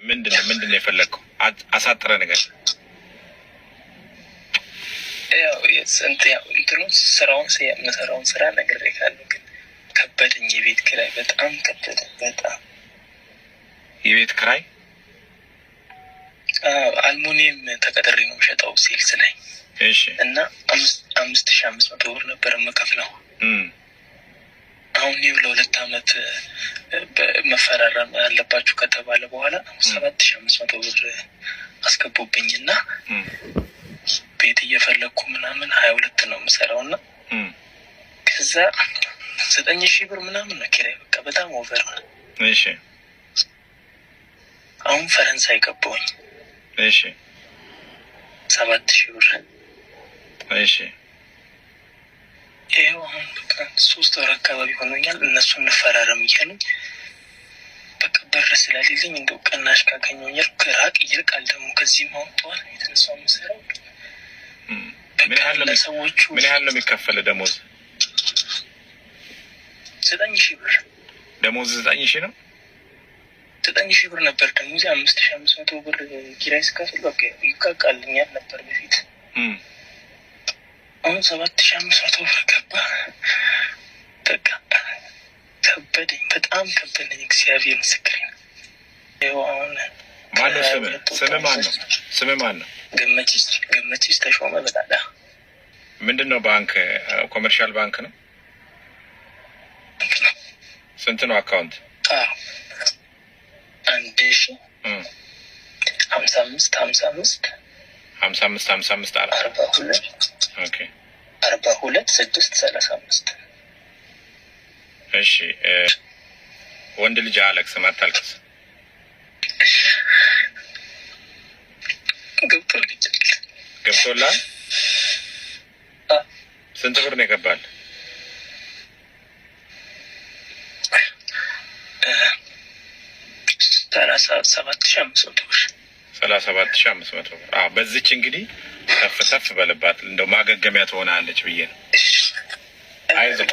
ምንድነው የፈለግከው? አሳጥረ ነገር ያው እንትኑ የምሰራውን ስራ ነግሬሃለሁ፣ ግን ከበደኝ። የቤት ኪራይ በጣም ከበደ። በጣም የቤት ኪራይ አልሙኒየም ተቀጥሬ ነው የምሸጠው ሴልስ ላይ። እሺ። እና 5500 ብር ነበር የምከፍለው። አሁን ይኸው ለ2 አመት መፈራረም ያለባችሁ ከተባለ በኋላ 7500 ብር አስገቡብኝና ቤት እየፈለግኩ ምናምን 22 ነው የምሰራው እና ከዛ 9000 ብር ምናምን ነው ኪራይ። በቃ በጣም ኦቨር ነው። እሺ። አሁን ፈረንሳይ ገባሁኝ። እሺ። 7000 ብር። እሺ። ይኸው አሁን በቃ 3 ወር አካባቢ ሆኖኛል። እነሱ እንፈራረም እያሉኝ በቃ በር ስለሌለኝ እንደው ቅናሽ ካገኘሁኝ ራቅ ይልቃል። ደግሞ ከዚህም አውጥተዋል የተነሳው የምሰራው። ምን ያህል ነው የሚከፈል ደሞዝ? 9000 ብር ደሞዝ 9000 ነው። 9000 ብር ነበር ደሞዝ። 5500 ብር ኪራይ ስከፍል በቃ ይቃቃልኛል ነበር በፊት። አሁን 7500 ብር ገባ። በቃ ከበደኝ፣ በጣም ከበደኝ። እግዚአብሔር ምስክሬ ነው። ይኸው አሁን ማነው ስምህ ማን ነው? ገመችስ ተሾመ በጣላ። ምንድነው ባንክ? ኮመርሻል ባንክ ነው። ስንት ነው አካውንት? 1000 55 ኦኬ 42 635 እሺ። ወንድ ልጅ አለቅስም፣ አታልቅስ። ገብቶላል። ስንት ብር ነው የገባል? 37500 ብር። 37500 ብር። በዚች እንግዲህ ተፍ በልባት፣ እንደው ማገገሚያ ትሆናለች ብዬ ነው። አይዞህ